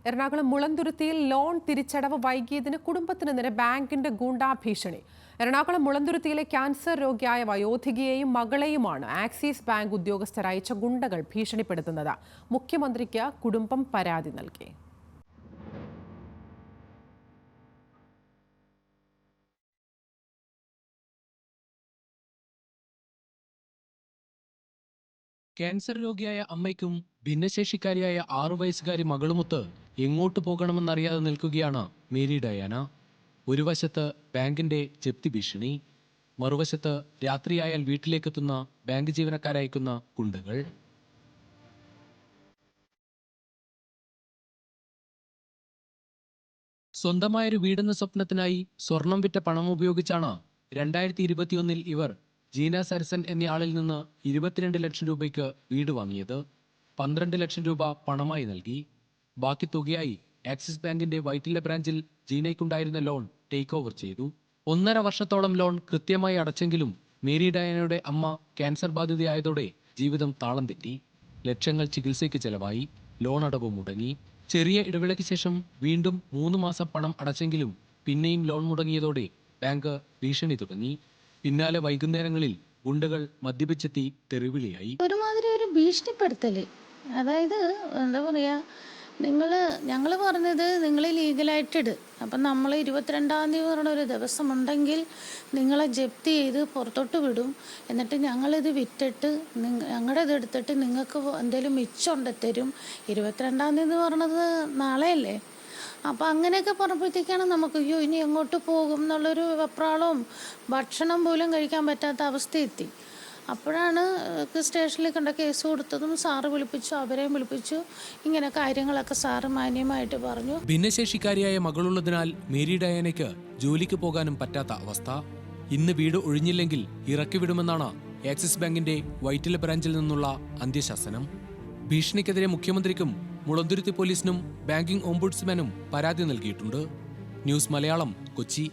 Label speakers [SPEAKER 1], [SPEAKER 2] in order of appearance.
[SPEAKER 1] Ernakulam മുളന്തുരുത്തിയിൽ loan തിരിച്ചടവ് വൈകിയതിന് കുടുംബത്തിന് നേരെ ബാങ്കിന്റെ ഗൂണ്ടാഭീഷണി. എറണാകുളം മുളന്തുരുത്തിയിലെ ക്യാൻസർ രോഗിയായ വയോധികയെയും മകളെയുമാണ് ആക്സിസ് ബാങ്ക് ഉദ്യോഗസ്ഥർ അയച്ച ഗുണ്ടകൾ ഭീഷണിപ്പെടുത്തുന്നത്. മുഖ്യമന്ത്രിക്ക് കുടുംബം പരാതി നൽകി.
[SPEAKER 2] ക്യാൻസർ രോഗിയായ അമ്മയ്ക്കും ഭിന്നശേഷിക്കാരിയായ 6 വയസ്സുകാരി മകളുമൊത്ത് എങ്ങോട്ട് പോകണമെന്നറിയാതെ നിൽക്കുകയാണ് മേരി ഡയാന. ഒരു വശത്ത് ബാങ്കിന്റെ ജപ്തി ഭീഷണി, മറുവശത്ത് രാത്രിയായാൽ വീട്ടിലേക്കെത്തുന്ന ബാങ്ക് ജീവനക്കാരയക്കുന്ന ഗുണ്ടകൾ. സ്വന്തമായൊരു വീടെന്ന സ്വപ്നത്തിനായി സ്വർണം വിറ്റ പണം ഉപയോഗിച്ചാണ് 2021 ഇവർ ജീന സരസൻ എന്നയാളിൽ നിന്ന് 22 ലക്ഷം രൂപയ്ക്ക് വീട് വാങ്ങിയത്. 12 ലക്ഷം രൂപ പണമായി നൽകി. ബാക്കി തുകയായി ആക്സിസ് ബാങ്കിന്റെ വൈറ്റില ബ്രാഞ്ചിൽ ജീനയ്ക്കുണ്ടായിരുന്ന ലോൺ ടേക്ക് ഓവർ ചെയ്തു. 1.5 വർഷത്തോളം ലോൺ കൃത്യമായി അടച്ചെങ്കിലും മേരി ഡയാനയുടെ അമ്മ ക്യാൻസർ ബാധിതയായതോടെ ജീവിതം താളം തെറ്റി. ലക്ഷങ്ങൾ ചികിത്സയ്ക്ക് ചെലവായി. ലോൺ അടവ് മുടങ്ങി. ചെറിയ ഇടവേളയ്ക്ക് ശേഷം വീണ്ടും 3 മാസം പണം അടച്ചെങ്കിലും പിന്നെയും ലോൺ മുടങ്ങിയതോടെ ബാങ്ക് ഭീഷണി തുടങ്ങി. പിന്നാലെ വൈകുന്നേരങ്ങളിൽ ഗുണ്ടകൾ മദ്യപിച്ചെത്തി തെറിവിളിയായി.
[SPEAKER 3] ഒരുമാതിരി ഒരു ഭീഷണിപ്പെടുത്തല്. അതായത് എന്താ പറയാ, ഞങ്ങൾ പറഞ്ഞത് നിങ്ങൾ ലീഗലായിട്ടിട്, അപ്പം നമ്മൾ 22-ാം തീയതി പറഞ്ഞ ഒരു ദിവസമുണ്ടെങ്കിൽ നിങ്ങളെ ജപ്തി ചെയ്ത് പുറത്തോട്ട് വിടും. എന്നിട്ട് ഞങ്ങളിത് വിറ്റിട്ട് ഞങ്ങളുടെ ഇത് എടുത്തിട്ട് നിങ്ങൾക്ക് എന്തെങ്കിലും മിച്ചമുണ്ട് തരും. 22-ാം തീയതി പറഞ്ഞത് നാളെയല്ലേ. അപ്പം അങ്ങനെയൊക്കെ പറഞ്ഞപ്പോഴത്തേക്കാണ് നമുക്ക് അയ്യോ ഇനി എങ്ങോട്ട് പോകും എന്നുള്ളൊരു വെപ്രാളവും ഭക്ഷണം പോലും കഴിക്കാൻ പറ്റാത്ത അവസ്ഥയെത്തി. അപ്പോഴാണ് സ്റ്റേഷനിൽ കണ്ട കേസ് കൊടുത്തതും സാറ് വിളിപ്പിച്ചു, അവരെയും വിളിപ്പിച്ചു. ഇങ്ങനെ കാര്യങ്ങളൊക്കെ സാറ് മാന്യമായിട്ട് പറഞ്ഞു.
[SPEAKER 2] ഭിന്നശേഷിക്കാരിയായ മകളുള്ളതിനാൽ മേരി ഡയാനയ്ക്ക് ജോലിക്ക് പോകാനും പറ്റാത്ത അവസ്ഥ. ഇന്ന് വീട് ഒഴിഞ്ഞില്ലെങ്കിൽ ഇറക്കിവിടുമെന്നാണ് ആക്സിസ് ബാങ്കിന്റെ വൈറ്റില ബ്രാഞ്ചിൽ നിന്നുള്ള അന്ത്യശാസനം. ഭീഷണിക്കെതിരെ മുഖ്യമന്ത്രിക്കും മുളന്തുരുത്തി പോലീസിനും ബാങ്കിംഗ് ഓംബുഡ്സ്മാനും പരാതി നൽകിയിട്ടുണ്ട്. ന്യൂസ് മലയാളം, കൊച്ചി.